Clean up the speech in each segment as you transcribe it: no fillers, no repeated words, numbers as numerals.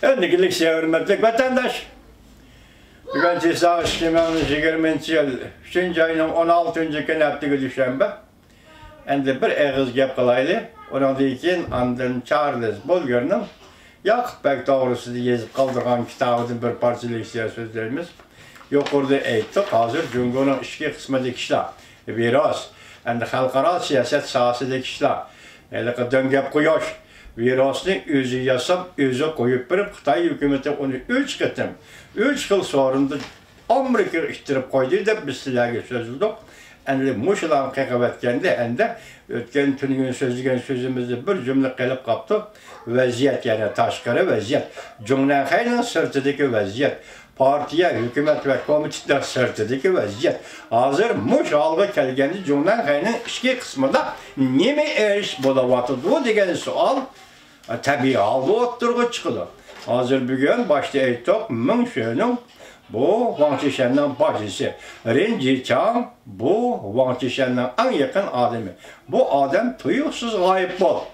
Öndekilik hürmetlik vatandaş. Bugün Cisa 2020 yıl 3. ayının 16. günü haftığı düşenbe. Endi bir ağız gap kılaylı. Onun için andın Charles Bolger'nin Yakup Bek doğrusu diye yazıp kaldırgan kitabının bir parçalı sözlerimiz. Yukarıda ayttık, hazır Cumhur'un iki kısmındaki işler. Biraz, endi halkara siyaset sahasındaki işler. Eli döngep koyuş. Virusni özü yasap, özü koyup birip, Xitay hükümeti onu 3 kıtım, 3 yıl sonunda Amerika iştirip koydu da biz sizlerge sözüldük. Endi muşulan kekabetkende, endi ötken tünügün sözlügen sözümüzde bir cümle gelip kaptı. Vaziyet yani taşkara vaziyet. Cumhurbaşkanının sırtındaki vaziyet. Partiye, hükümet ve komitetler sırtındaki vaziyet. Hazır muş algı kelgendi Cumhurbaşkanının iki kısmında neme eriş bulavatıldı degen sual tabii algı oturgu çıkılı. Hazır bugün başta ayttık ming şönün bu Wang Qishan'ın bacısı. Ren Jichang bu Wang Qishan'ın en yakın adamı. Bu adam tuyuksuz gayip oldu.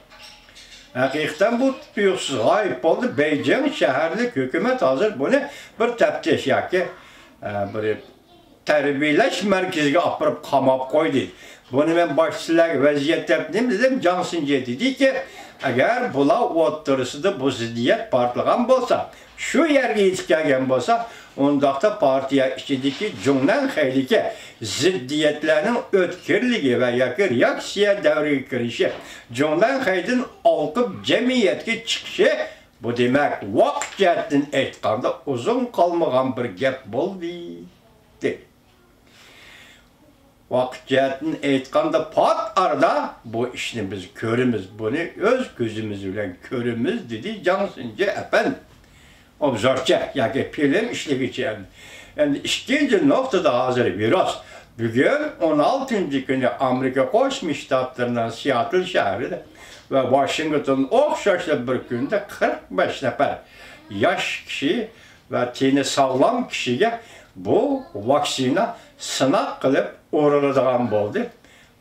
Hakikaten bu tuyuksuz gayip oldu. Beijing şehirlik hükümet hazır bunu bir tepkiş yaki bir terbiyeleş merkezine apırıp kamap koydu. Bunu ben başçılar vaziyet yaptım dedim Johnson dedi ki eğer bula oturusunda bu ziddiyet partlagan bolsa şu yerge yetişken bolsa ondaqda partiya içindeki cümlen xeyliki ziddiyetlerinin ötkirligi ve yakı reaksiya devreye girişi cümlen xeydin alkıp cemiyetki çıkışı bu demek vaqt cihetin aytqanda uzun kalmagan bir gap boldu. Vaqt cihetin aytqanda pat arada bu işini biz körümüz, bunu öz gözümüz bilen körümüz dedi Johnson'ca efendim. Obzorçı, yani film işleyici. Yani ikinci noktada hazır biraz. Bugün 16. günü Amerika Koşmuş Ştatlarından Seattle şehrinde ve Washington'un okşaşlı bir günde 45 nefer yaş kişi ve teni sağlam kişiye bu vaksina sınak kılıp uğurladığım oldu.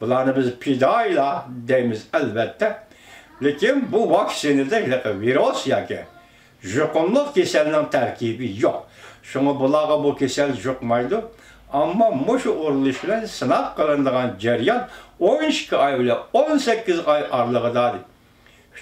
Bunları biz pidayla deyimiz elbette. Lakin bu vaksini de virüs yaki. Jukunluk keselinin terkibi yok. Şunu bulağa bu kesel jukmaydı. Ama muşu uğurluşuyla sınav kılındığın ceryan 12 ay ile 18 ay aralığıdadır.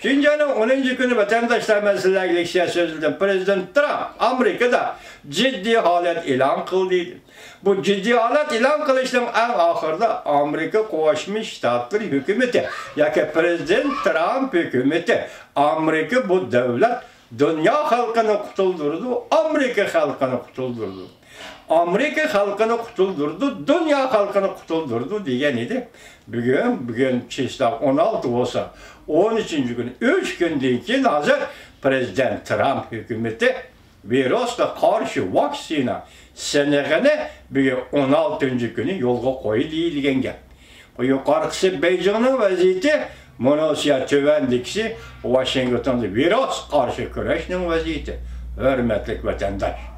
3. ayının 10. günü vatandaşlar meselelerle sözüldü. Prezident Trump Amerika'da ciddi halet ilan kıldıydı. Bu ciddi halet ilan kılışının en ahırda Amerika Koşmuş Ştatları hükümeti. Yani Prezident Trump hükümeti Amerika bu devlet dünya halkını kutuldurdu, Amerika halkını kutuldurdu. Amerika halkını kutuldurdu, dünya halkını kutuldurdu diyen idi. Bugün çeşitler 16 olsa 13. gün 3 günden ki hazır Prezident Trump hükümeti virüsle karşı vaksina senegine bugün 16. günü yolga koyu değilgen gel. Bu yukarısı Beijing'in vaziyeti Monosya tövendiksi Washington'da virüs karşı güreşinin vaziyeti. Hürmetlik vatandaş.